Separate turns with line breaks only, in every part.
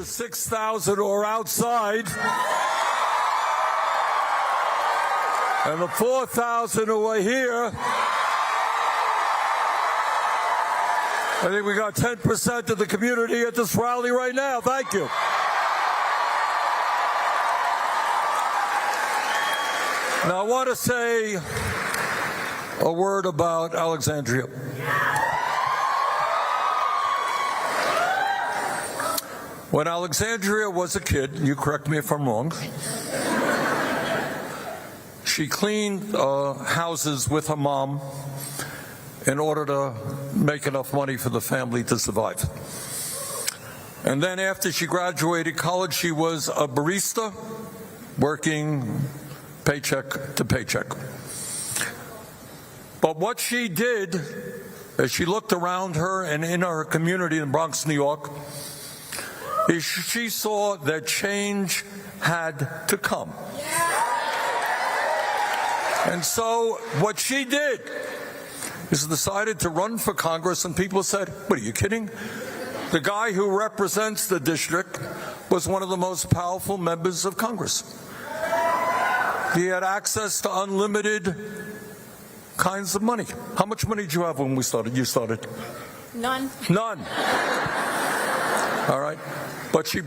the 6,000 who are outside, and the 4,000 who are here. I think we got 10% of the community at this rally right now. Thank you. Now, I want to say a word about Alexandria. When Alexandria was a kid, you correct me if I'm wrong, she cleaned houses with her mom in order to make enough money for the family to survive. And then after she graduated college, she was a barista, working paycheck to paycheck. But what she did, as she looked around her and in her community in Bronx, New York, is she saw that change had to come. And so what she did is decided to run for Congress, and people said, "What, are you kidding?" The guy who represents the district was one of the most powerful members of Congress. He had access to unlimited kinds of money. How much money did you have when we started? You started?
None.
None. All right. But she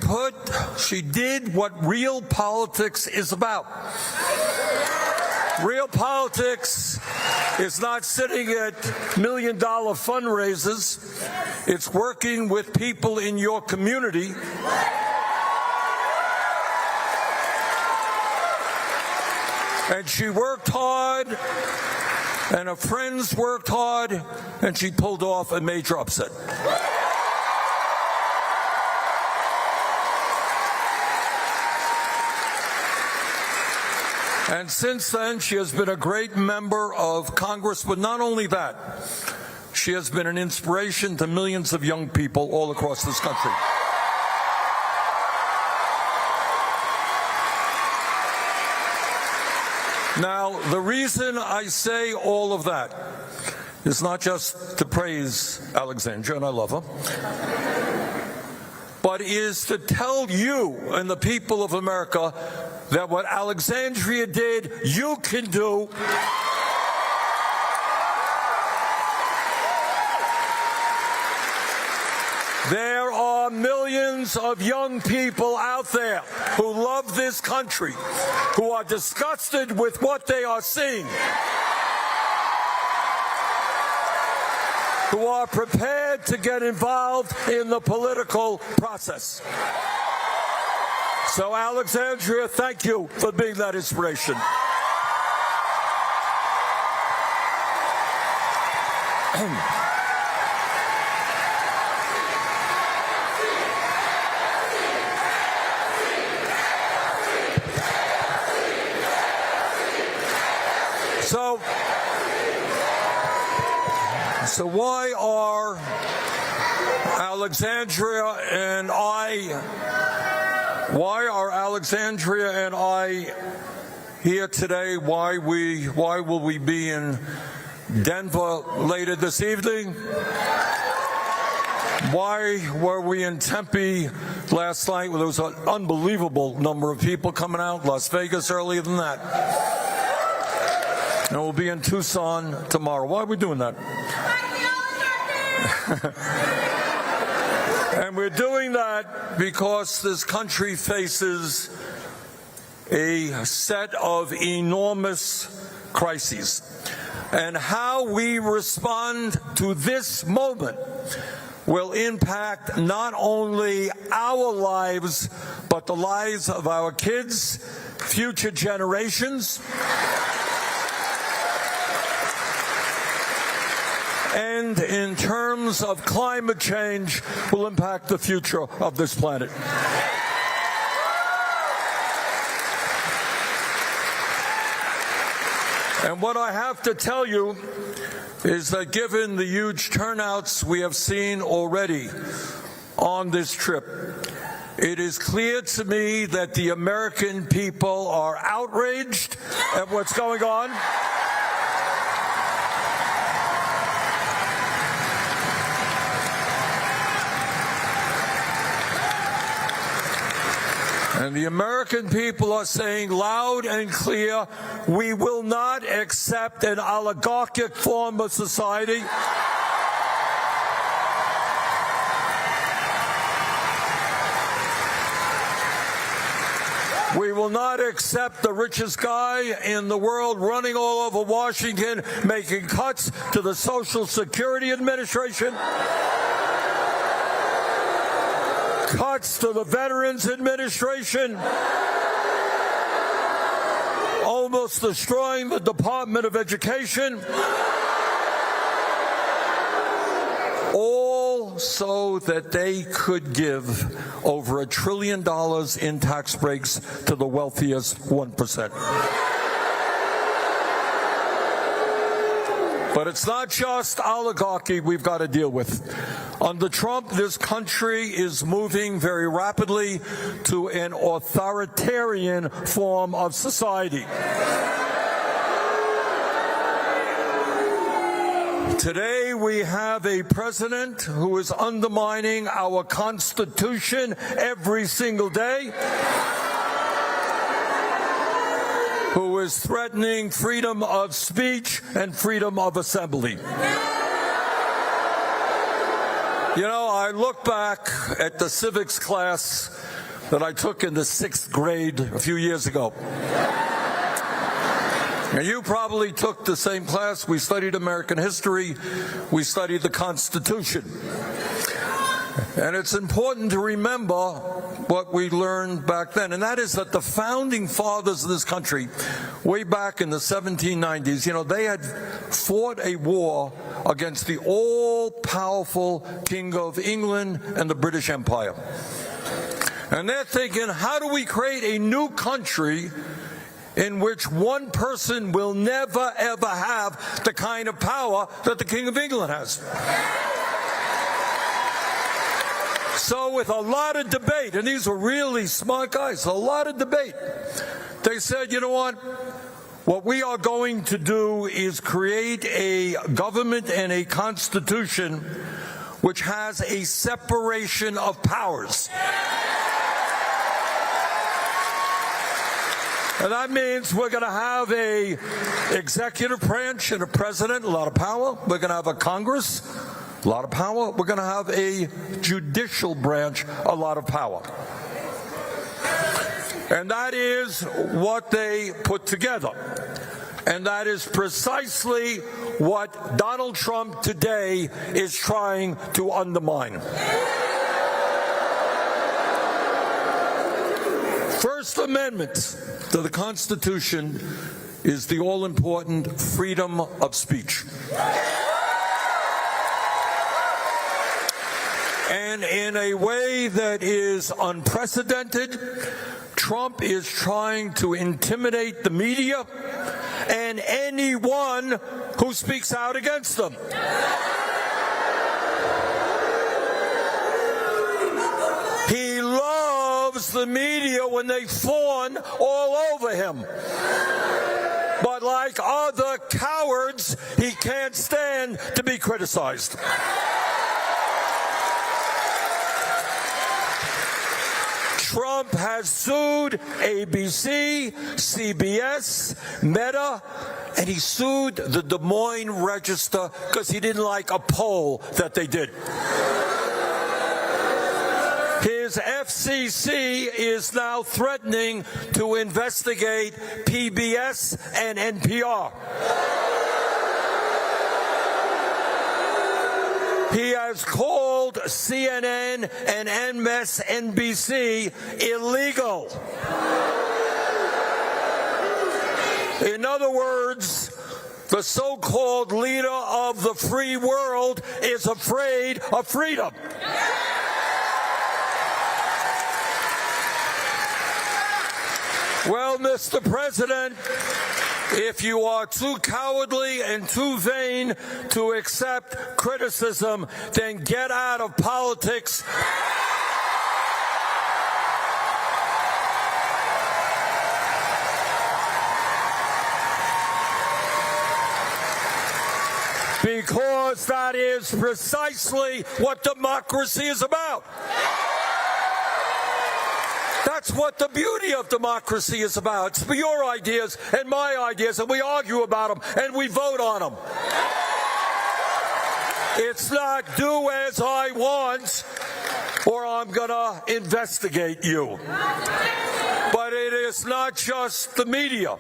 did what real politics is about. Real politics is not sitting at million-dollar fundraisers. It's working with people in your community. And she worked hard, and her friends worked hard, and she pulled off a major upset. And since then, she has been a great member of Congress, but not only that, she has been an inspiration to millions of young people all across this country. Now, the reason I say all of that is not just to praise Alexandria, and I love her, but is to tell you and the people of America that what Alexandria did, you can do. There are millions of young people out there who love this country, who are disgusted with what they are seeing, who are prepared to get involved in the political process. So, Alexandria, thank you for being that inspiration. So why are Alexandria and I here today? Why will we be in Denver later this evening? Why were we in Tempe last night? Well, there was an unbelievable number of people coming out. Las Vegas earlier than that. And we'll be in Tucson tomorrow. Why are we doing that? And we're doing that because this country faces a set of enormous crises. And how we respond to this moment will impact not only our lives, but the lives of our kids, future generations, and in terms of climate change, will impact the future of this planet. And what I have to tell you is that given the huge turnouts we have seen already on this trip, it is clear to me that the American people are outraged at what's going on. And the American people are saying loud and clear, we will not accept an oligarchic form of society. We will not accept the richest guy in the world running all over Washington, making cuts to the Social Security Administration, cuts to the Veterans Administration, almost destroying the Department of Education, all so that they could give over $1 trillion in tax breaks to the wealthiest 1%. But it's not just oligarchy we've got to deal with. Under Trump, this country is moving very rapidly to an authoritarian form of society. Today, we have a president who is undermining our Constitution every single day, who is threatening freedom of speech and freedom of assembly. You know, I look back at the civics class that I took in the 6th grade a few years ago. And you probably took the same class. We studied American history. We studied the Constitution. And it's important to remember what we learned back then, and that is that the founding fathers of this country, way back in the 1790s, you know, they had fought a war against the all-powerful King of England and the British Empire. And they're thinking, how do we create a new country in which one person will never, ever have the kind of power that the King of England has? So with a lot of debate, and these were really smart guys, a lot of debate, they said, you know what we are going to do is create a government and a constitution which has a separation of powers. And that means we're going to have a executive branch and a president, a lot of power. We're going to have a Congress, a lot of power. We're going to have a judicial branch, a lot of power. And that is what they put together. And that is precisely what Donald Trump today is trying to undermine. First Amendment to the Constitution is the all-important freedom of speech. And in a way that is unprecedented, Trump is trying to intimidate the media and anyone who speaks out against them. He loves the media when they fawn all over him. But like other cowards, he can't stand to be criticized. Trump has sued ABC, CBS, Meta, and he sued the Des Moines Register because he didn't like a poll that they did. His FCC is now threatening to investigate PBS and NPR. He has called CNN and MSNBC illegal. In other words, the so-called leader of the free world is afraid of freedom. Well, Mr. President, if you are too cowardly and too vain to accept criticism, then get out of politics. Because that is precisely what democracy is about. That's what the beauty of democracy is about. It's your ideas and my ideas, and we argue about them, and we vote on them. It's not do as I want, or I'm going to investigate you. But it is not just the media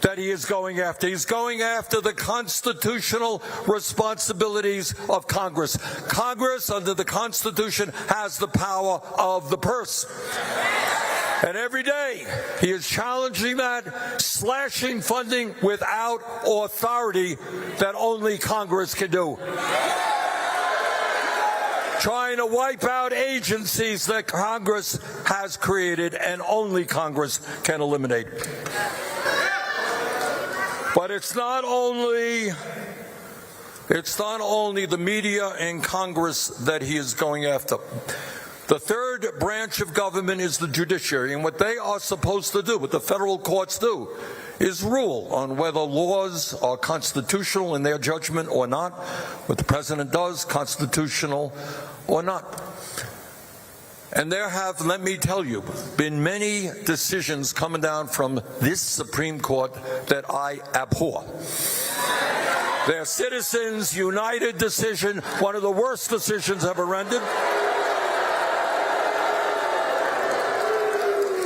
that he is going after. He's going after the constitutional responsibilities of Congress. Congress, under the Constitution, has the power of the purse. And every day, he is challenging that, slashing funding without authority that only Congress can do. Trying to wipe out agencies that Congress has created and only Congress can eliminate. But it's not only the media and Congress that he is going after. The third branch of government is the judiciary, and what they are supposed to do, what the federal courts do, is rule on whether laws are constitutional in their judgment or not. What the president does, constitutional or not. And there have, let me tell you, been many decisions coming down from this Supreme Court that I abhor. Their Citizens United decision, one of the worst decisions ever rendered.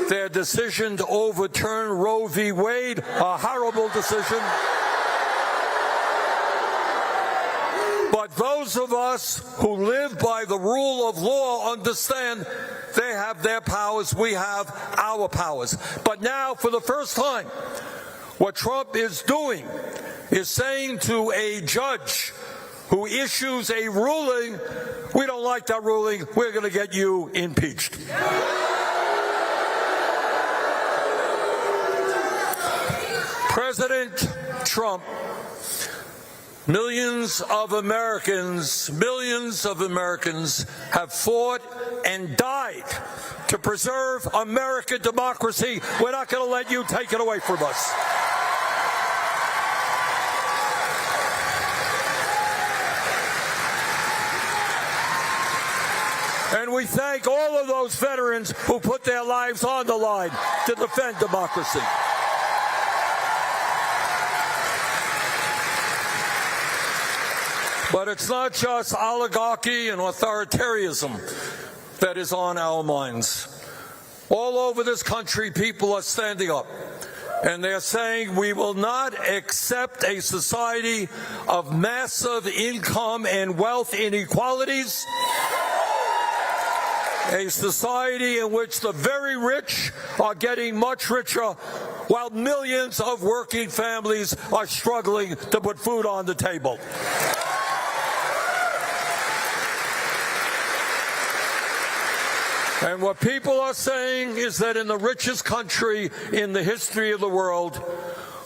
Their decision to overturn Roe v. Wade, a horrible decision. But those of us who live by the rule of law understand they have their powers, we have our powers. But now, for the first time, what Trump is doing is saying to a judge who issues a ruling, we don't like that ruling, we're going to get you impeached. President Trump, millions of Americans have fought and died to preserve American democracy. We're not going to let you take it away from us. And we thank all of those veterans who put their lives on the line to defend democracy. But it's not just oligarchy and authoritarianism that is on our minds. All over this country, people are standing up, and they're saying we will not accept a society of massive income and wealth inequalities, a society in which the very rich are getting much richer while millions of working families are struggling to put food on the table. And what people are saying is that in the richest country in the history of the world,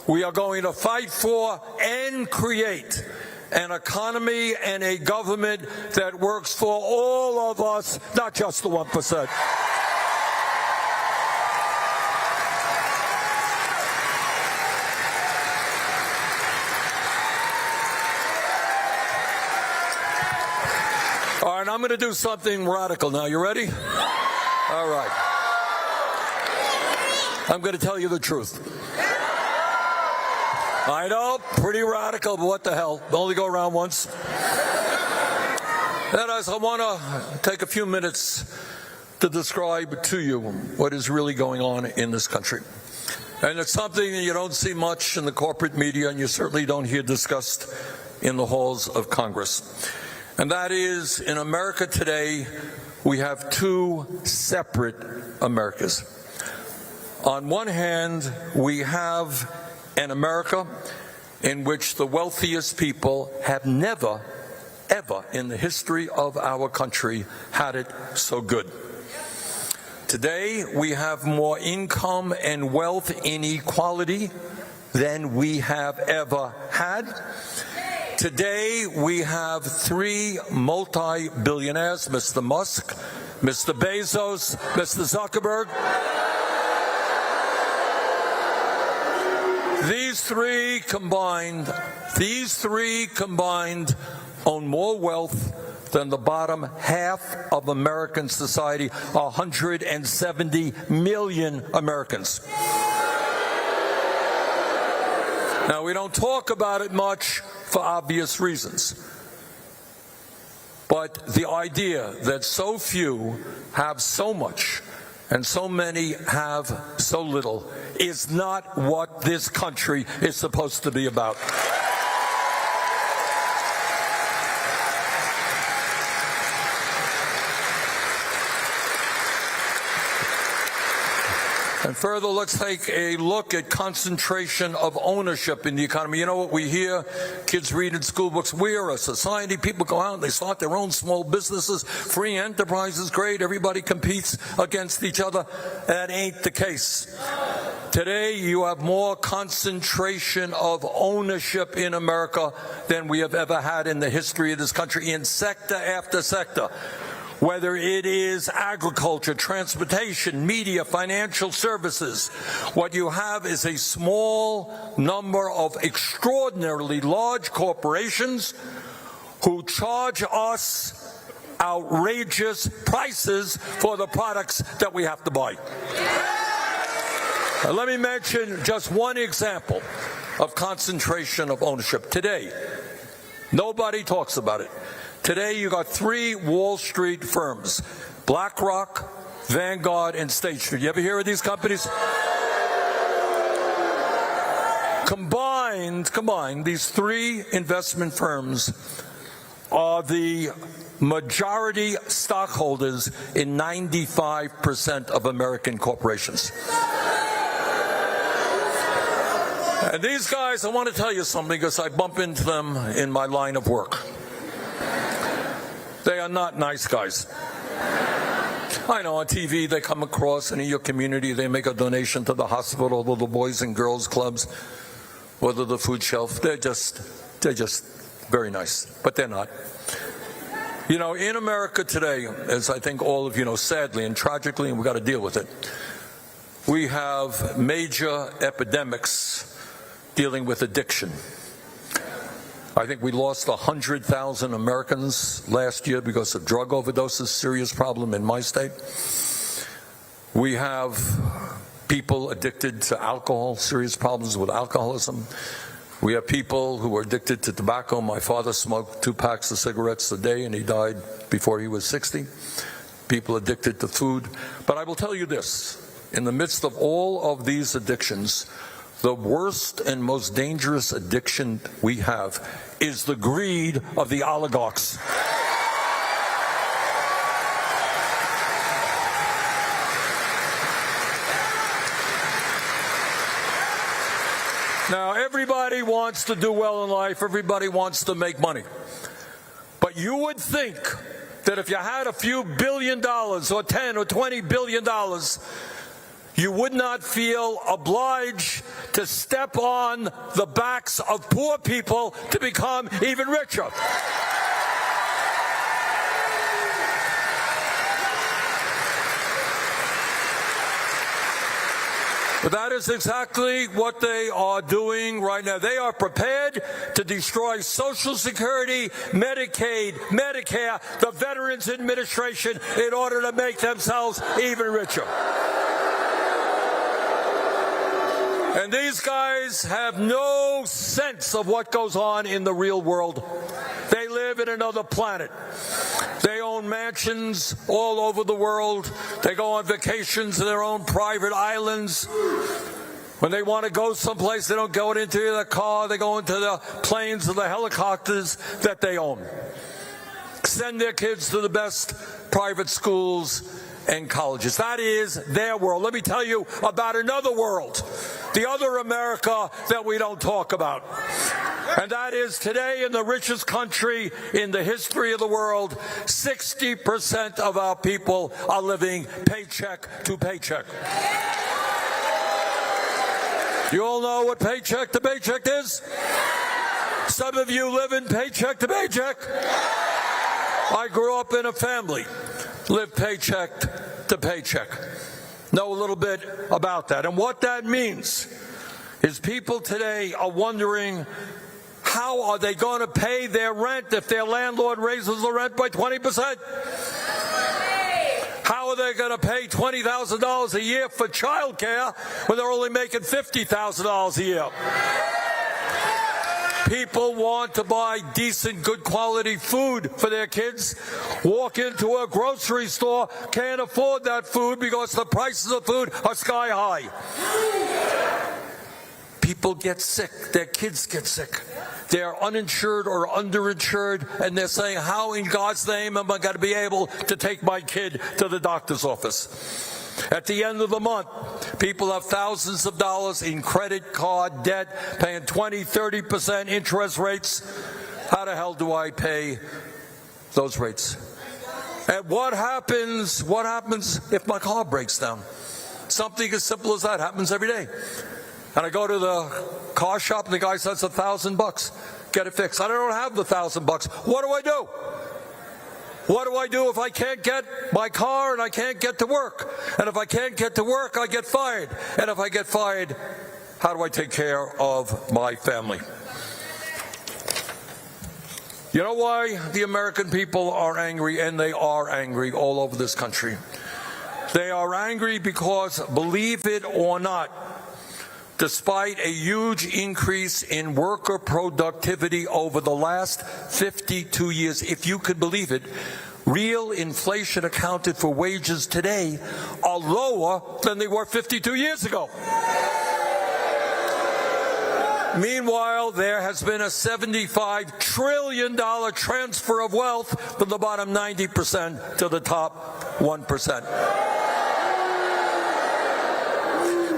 we are going to fight for and create an economy and a government that works for all of us, not just the 1%. All right, I'm going to do something radical now. You ready? All right. I'm going to tell you the truth. I know, pretty radical, but what the hell? Only go around once. That is, I want to take a few minutes to describe to you what is really going on in this country. And it's something that you don't see much in the corporate media, and you certainly don't hear discussed in the halls of Congress. And that is, in America today, we have two separate Americas. On one hand, we have an America in which the wealthiest people have never, ever in the history of our country had it so good. Today, we have more income and wealth inequality than we have ever had. Today, we have three multi-billionaires, Mr. Musk, Mr. Bezos, Mr. Zuckerberg. These three combined own more wealth than the bottom half of American society, 170 million Americans. Now, we don't talk about it much for obvious reasons. But the idea that so few have so much and so many have so little is not what this country is supposed to be about. And further, let's take a look at concentration of ownership in the economy. You know what we hear? Kids read in school books. We are a society. People go out and they start their own small businesses. Free enterprise is great. Everybody competes against each other. That ain't the case. Today, you have more concentration of ownership in America than we have ever had in the history of this country, in sector after sector. Whether it is agriculture, transportation, media, financial services, what you have is a small number of extraordinarily large corporations who charge us outrageous prices for the products that we have to buy. Now, let me mention just one example of concentration of ownership. Today, nobody talks about it. Today, you got 3 Wall Street firms, BlackRock, Vanguard, and State Street. You ever hear of these companies? Combined, these 3 investment firms are the majority stockholders in 95% of American corporations. And these guys, I want to tell you something because I bump into them in my line of work. They are not nice guys. I know on TV they come across, and in your community they make a donation to the hospital, or the Boys and Girls Clubs, or to the food shelf. They're just very nice, but they're not. You know, in America today, as I think all of you know, sadly and tragically, and we've got to deal with it, we have major epidemics dealing with addiction. I think we lost 100,000 Americans last year because of drug overdoses, serious problem in my state. We have people addicted to alcohol, serious problems with alcoholism. We have people who are addicted to tobacco. My father smoked 2 packs of cigarettes a day and he died before he was 60. People addicted to food. But I will tell you this, in the midst of all of these addictions, the worst and most dangerous addiction we have is the greed of the oligarchs. Now, everybody wants to do well in life. Everybody wants to make money. But you would think that if you had a few $1 billion or $10 or $20 billion, you would not feel obliged to step on the backs of poor people to become even richer. But that is exactly what they are doing right now. They are prepared to destroy Social Security, Medicaid, Medicare, the Veterans Administration in order to make themselves even richer. And these guys have no sense of what goes on in the real world. They live in another planet. They own mansions all over the world. They go on vacations in their own private islands. When they want to go someplace, they don't go into the car. They go into the planes or the helicopters that they own. Send their kids to the best private schools and colleges. That is their world. Let me tell you about another world, the other America that we don't talk about. And that is today in the richest country in the history of the world, 60% of our people are living paycheck to paycheck. You all know what paycheck to paycheck is? Some of you live in paycheck to paycheck. I grew up in a family, lived paycheck to paycheck. Know a little bit about that. And what that means is people today are wondering How are they going to pay their rent if their landlord raises the rent by 20%? How are they going to pay $20,000 a year for child care when they're only making $50,000 a year? People want to buy decent, good quality food for their kids. Walk into a grocery store, can't afford that food because the prices of food are sky high. People get sick. Their kids get sick. They're uninsured or underinsured, and they're saying, how in God's name am I going to be able to take my kid to the doctor's office? At the end of the month, people have thousands of dollars in credit card debt, paying 20, 30% interest rates. How the hell do I pay those rates? And what happens if my car breaks down? Something as simple as that happens every day. And I go to the car shop and the guy says $1,000. Get it fixed. I don't have the $1,000. What do I do? What do I do if I can't get my car and I can't get to work? And if I can't get to work, I get fired. And if I get fired, how do I take care of my family? You know why the American people are angry? And they are angry all over this country. They are angry because, believe it or not, despite a huge increase in worker productivity over the last 52 years, if you could believe it, real inflation accounted for wages today are lower than they were 52 years ago. Meanwhile, there has been a $75 trillion transfer of wealth from the bottom 90% to the top 1%.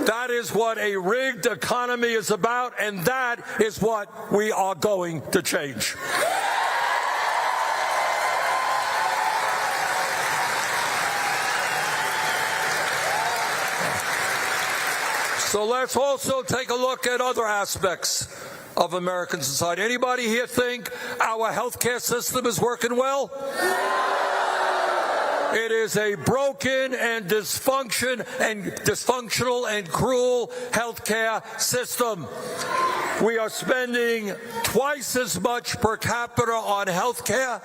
That is what a rigged economy is about, and that is what we are going to change. So let's also take a look at other aspects of American society. Anybody here think our healthcare system is working well? It is a broken and dysfunctional and cruel healthcare system. We are spending twice as much per capita on healthcare.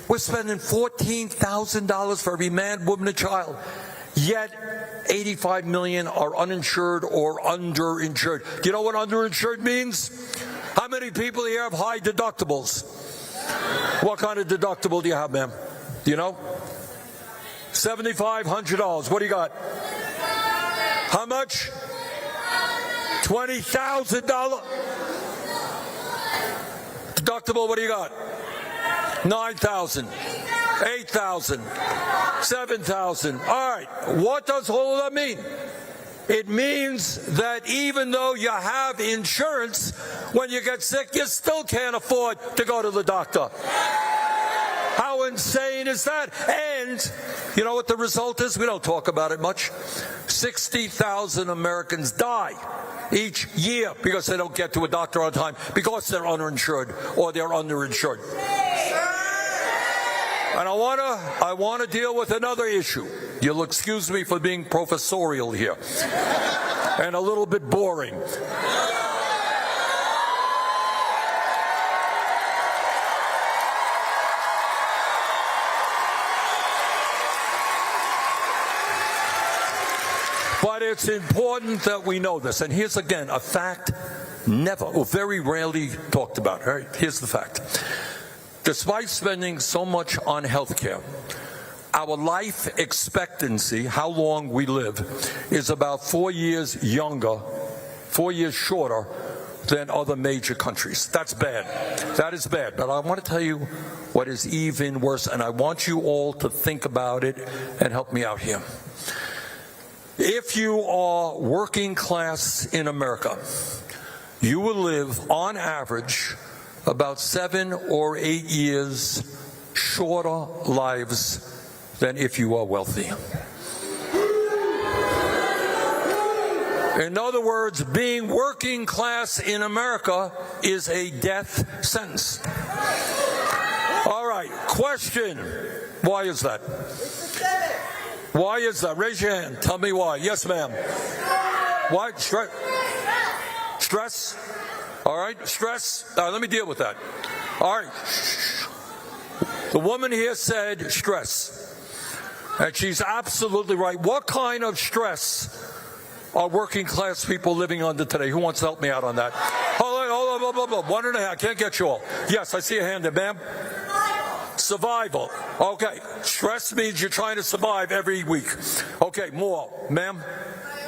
We're spending $14,000 for every man, woman, and child. Yet 85 million are uninsured or underinsured. Do you know what underinsured means? How many people here have high deductibles? What kind of deductible do you have, ma'am? Do you know? $7,500. What do you got? How much? $20,000 deductible. What do you got? 9,000, 8,000, 7,000. All right. What does all of that mean? It means that even though you have insurance, when you get sick, you still can't afford to go to the doctor. How insane is that? And you know what the result is? We don't talk about it much. 60,000 Americans die each year because they don't get to a doctor on time, because they're uninsured or they're underinsured. And I want to deal with another issue. You'll excuse me for being professorial here and a little bit boring. But it's important that we know this. And here's again a fact never or very rarely talked about. All right, here's the fact. Despite spending so much on health care, our life expectancy, how long we live, is about 4 years younger, 4 years shorter than other major countries. That's bad. That is bad. But I want to tell you what is even worse, and I want you all to think about it and help me out here. If you are working class in America, you will live on average about 7 or 8 years shorter lives than if you are wealthy. In other words, being working class in America is a death sentence. All right, question. Why is that? Why is that? Raise your hand. Tell me why. Yes, ma'am. Why? Stress? All right, stress. Let me deal with that. All right. The woman here said stress. And she's absolutely right. What kind of stress are working class people living under today? Who wants to help me out on that? Hold on, blah. 1.5. I can't get you all. Yes, I see a hand there, ma'am. Survival. Okay. Stress means you're trying to survive every week. Okay, more. Ma'am?
I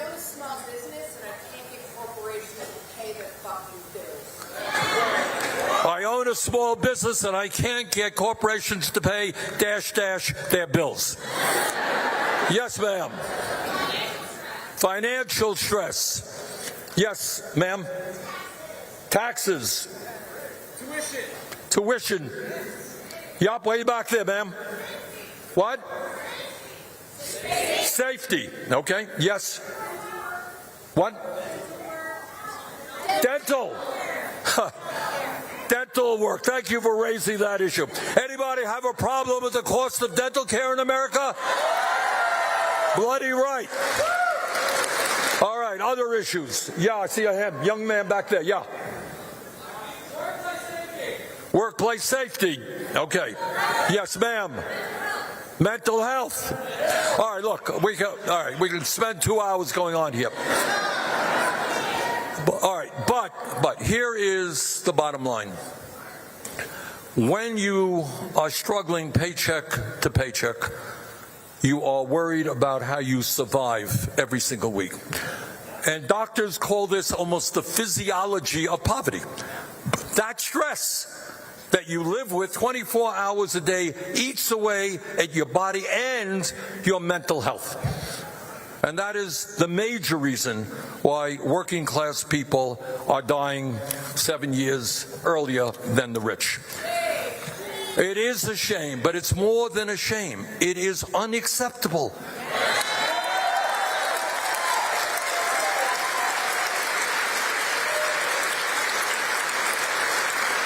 own a small business and I can't get corporations to pay their fucking bills.
I own a small business and I can't get corporations to pay their bills. Yes, ma'am. Financial stress. Yes, ma'am. Taxes. Tuition. Yup, way back there, ma'am. What? Safety. Okay, yes. What? Dental. Dental work. Thank you for raising that issue. Anybody have a problem with the cost of dental care in America? Bloody right. All right, other issues. Yeah, I see a hand. Young man back there. Yeah. Workplace safety. Okay. Yes, ma'am. Mental health. All right, look, we can spend 2 hours going on here. All right, but here is the bottom line. When you are struggling paycheck to paycheck, you are worried about how you survive every single week. And doctors call this almost the physiology of poverty. That stress that you live with 24 hours a day eats away at your body and your mental health. And that is the major reason why working class people are dying 7 years earlier than the rich. It is a shame, but it's more than a shame. It is unacceptable.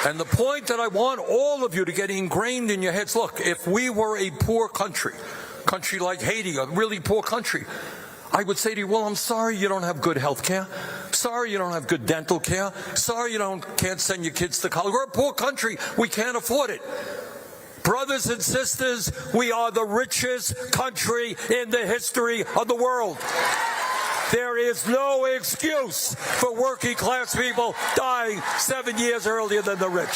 And the point that I want all of you to get ingrained in your heads, look, if we were a poor country like Haiti, a really poor country, I would say to you, well, I'm sorry you don't have good health care. Sorry you don't have good dental care. Sorry you can't send your kids to college. We're a poor country. We can't afford it. Brothers and sisters, we are the richest country in the history of the world. There is no excuse for working class people dying 7 years earlier than the rich.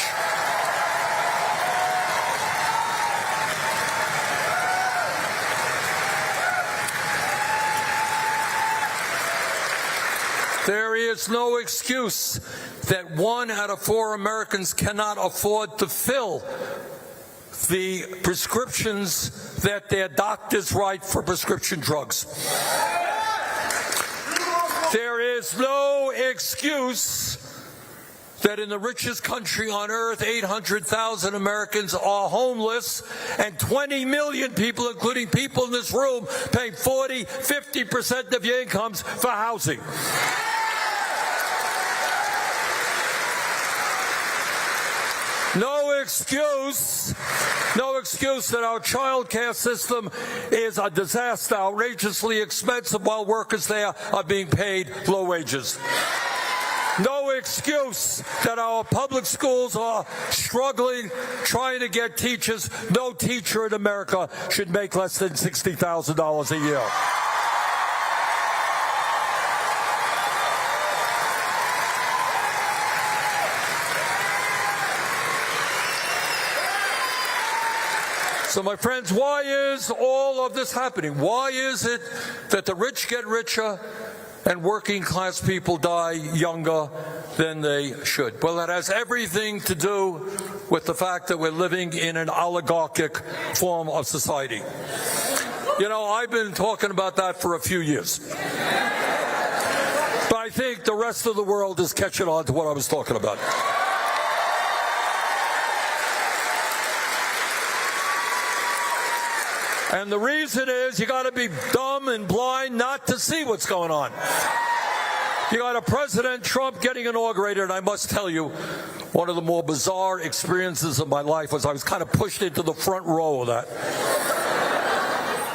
There is no excuse that 1 out of 4 Americans cannot afford to fill the prescriptions that their doctors write for prescription drugs. There is no excuse that in the richest country on earth, 800,000 Americans are homeless, and 20 million people, including people in this room, paying 40, 50% of your incomes for housing. No excuse that our child care system is a disaster, outrageously expensive, while workers there are being paid low wages. No excuse that our public schools are struggling, trying to get teachers. No teacher in America should make less than $60,000 a year. So, my friends, why is all of this happening? Why is it that the rich get richer and working class people die younger than they should? Well, it has everything to do with the fact that we're living in an oligarchic form of society. You know, I've been talking about that for a few years. But I think the rest of the world is catching on to what I was talking about. And the reason is you got to be dumb and blind not to see what's going on. You got a President Trump getting inaugurated, and I must tell you, one of the more bizarre experiences of my life was I was kind of pushed into the front row of that.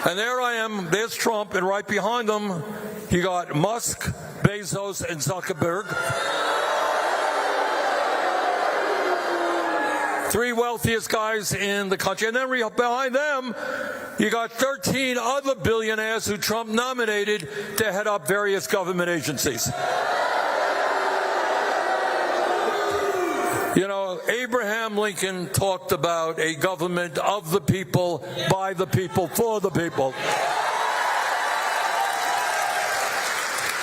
And there I am, there's Trump, and right behind him, you got Musk, Bezos, and Zuckerberg. three wealthiest guys in the country. And then behind them, you got 13 other billionaires who Trump nominated to head up various government agencies. You know, Abraham Lincoln talked about a government of the people, by the people, for the people.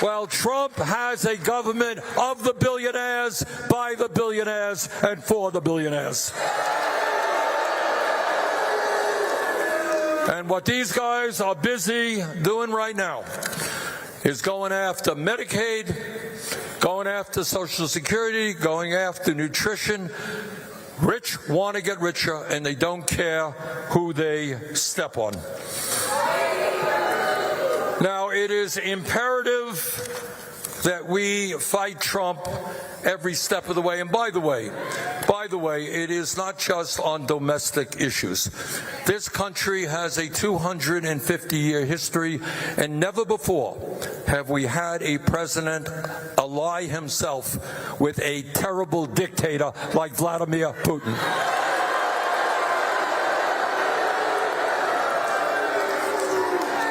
Well, Trump has a government of the billionaires, by the billionaires, and for the billionaires. And what these guys are busy doing right now is going after Medicaid, going after Social Security, going after nutrition. Rich want to get richer, and they don't care who they step on. Now, it is imperative that we fight Trump every step of the way. And by the way, it is not just on domestic issues. This country has a 250-year history, and never before have we had a president ally himself with a terrible dictator like Vladimir Putin.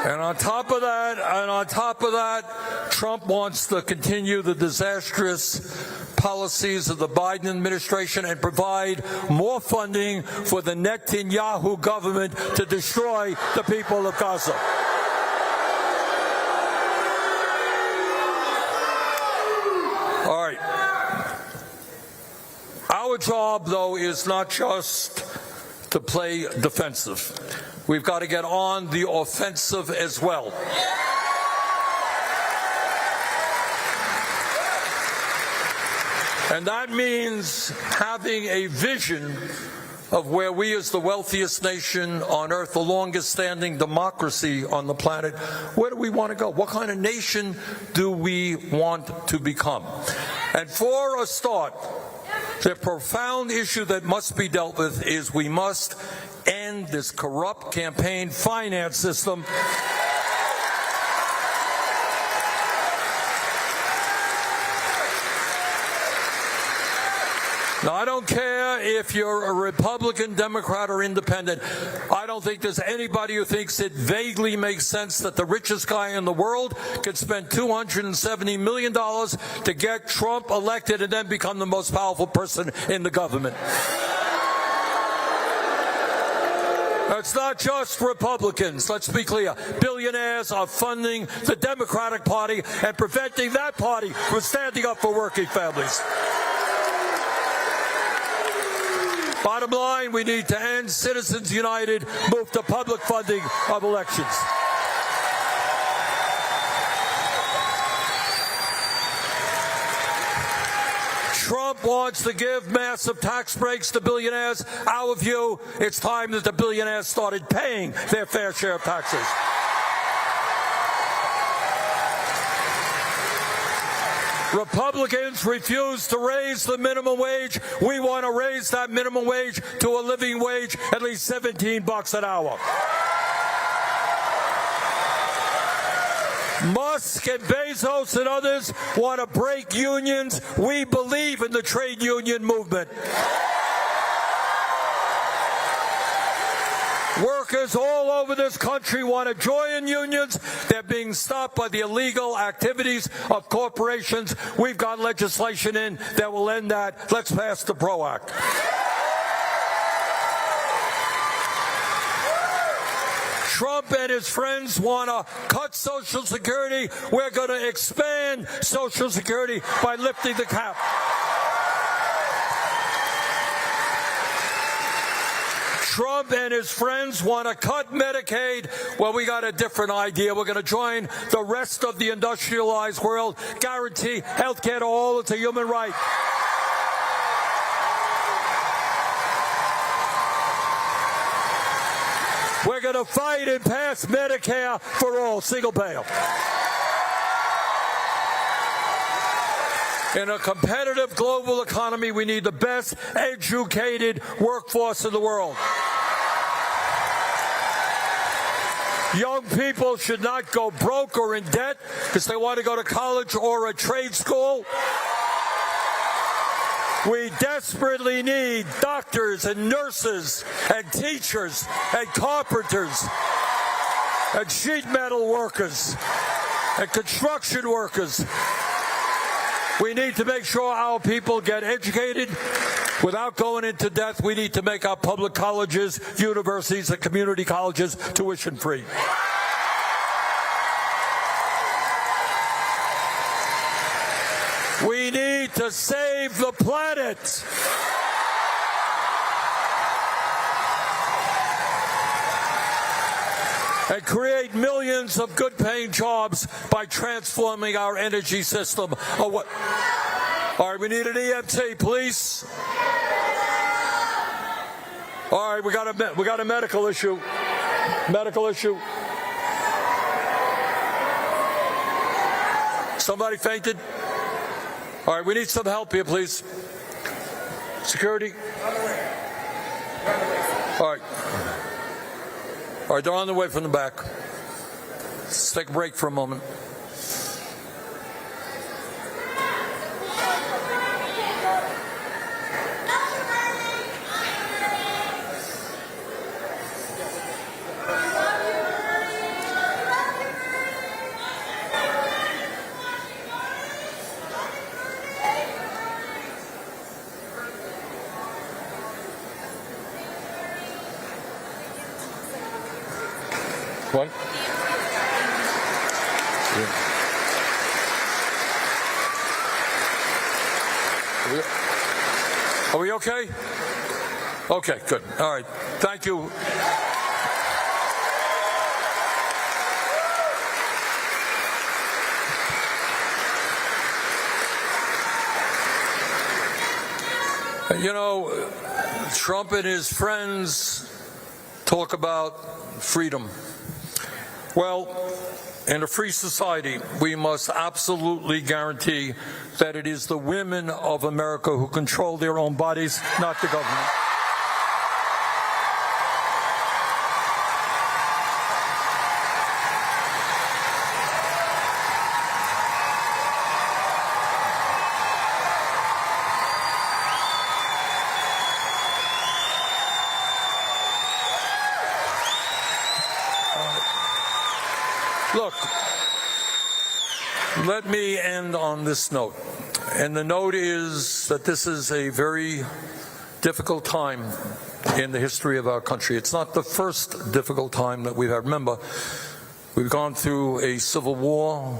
And on top of that, Trump wants to continue the disastrous policies of the Biden administration and provide more funding for the Netanyahu government to destroy the people of Gaza. All right. Our job, though, is not just to play defensive. We've got to get on the offensive as well. And that means having a vision of where we, as the wealthiest nation on earth, the longest standing democracy on the planet, where do we want to go? What kind of nation do we want to become? And for a start, the profound issue that must be dealt with is we must end this corrupt campaign finance system. Now, I don't care if you're a Republican, Democrat, or Independent. I don't think there's anybody who thinks it vaguely makes sense that the richest guy in the world could spend $270 million to get Trump elected and then become the most powerful person in the government. It's not just Republicans. Let's be clear. Billionaires are funding the Democratic Party and preventing that party from standing up for working families. Bottom line, we need to end Citizens United, move to public funding of elections. Trump wants to give massive tax breaks to billionaires. Our view, it's time that the billionaires started paying their fair share of taxes. Republicans refuse to raise the minimum wage. We want to raise that minimum wage to a living wage, at least $17 an hour. Musk and Bezos and others want to break unions. We believe in the trade union movement. Workers all over this country want to join unions. They're being stopped by the illegal activities of corporations. We've got legislation in that will end that. Let's pass the PRO Act. Trump and his friends want to cut Social Security. We're going to expand Social Security by lifting the cap. Trump and his friends want to cut Medicaid. Well, we got a different idea. We're going to join the rest of the industrialized world, guarantee health care to all. It's a human right. We're going to fight and pass Medicare for all, single payer. In a competitive global economy, we need the best educated workforce in the world. Young people should not go broke or in debt because they want to go to college or a trade school. We desperately need doctors and nurses and teachers and carpenters and sheet metal workers and construction workers. We need to make sure our people get educated without going into debt. We need to make our public colleges, universities, and community colleges tuition free. We need to save the planet. And create millions of good-paying jobs by transforming our energy system. Oh, what? All right, we need an EMT, please. All right, we got a medical issue. Medical issue. Somebody fainted? All right, we need some help here, please. Security. All right. All right, they're on the way from the back. Let's take a break for a moment. What? Yeah. Are we okay? Okay, good. All right. Thank you. You know, Trump and his friends talk about freedom. Well, in a free society, we must absolutely guarantee that it is the women of America who control their own bodies, not the government. Look, let me end on this note. And the note is that this is a very difficult time in the history of our country. It's not the first difficult time that we've had. Remember, we've gone through a civil war.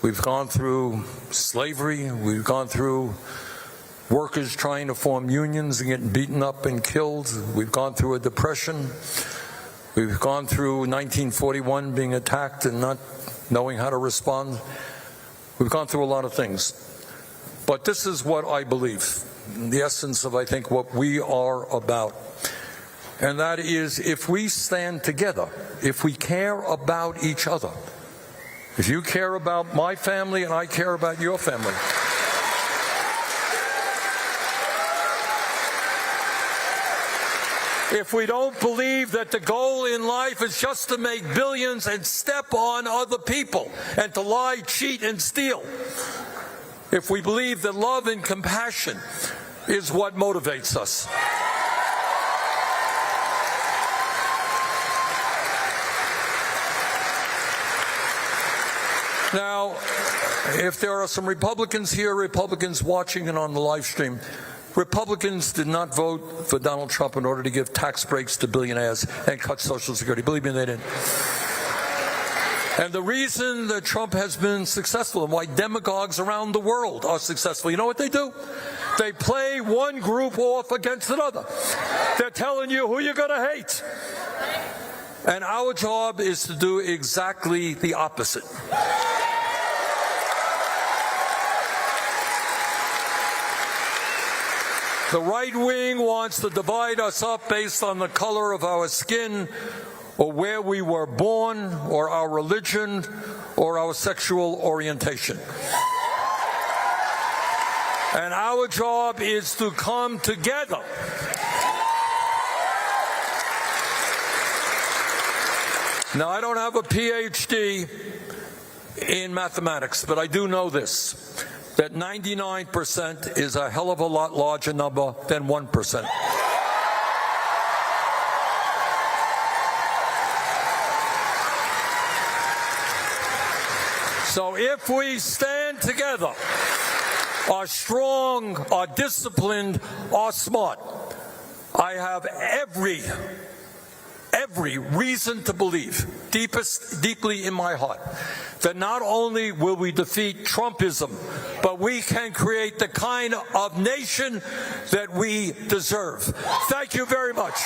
We've gone through slavery. We've gone through workers trying to form unions and getting beaten up and killed. We've gone through a depression. We've gone through 1941 being attacked and not knowing how to respond. We've gone through a lot of things. But this is what I believe, the essence of, I think, what we are about. And that is, if we stand together, if we care about each other, if you care about my family and I care about your family, if we don't believe that the goal in life is just to make billions and step on other people and to lie, cheat, and steal, if we believe that love and compassion is what motivates us, now, if there are some Republicans here, Republicans watching and on the live stream, Republicans did not vote for Donald Trump in order to give tax breaks to billionaires and cut Social Security. Believe me, they didn't. And the reason that Trump has been successful and why demagogues around the world are successful, you know what they do? They play one group off against another. They're telling you who you're going to hate. And our job is to do exactly the opposite. The right wing wants to divide us up based on the color of our skin, or where we were born, or our religion, or our sexual orientation. And our job is to come together. Now, I don't have a PhD in mathematics, but I do know this. that 99% is a hell of a lot larger number than 1%. So if we stand together, are strong, are disciplined, are smart, I have every reason to believe, deeply in my heart, that not only will we defeat Trumpism, but we can create the kind of nation that we deserve. Thank you very much.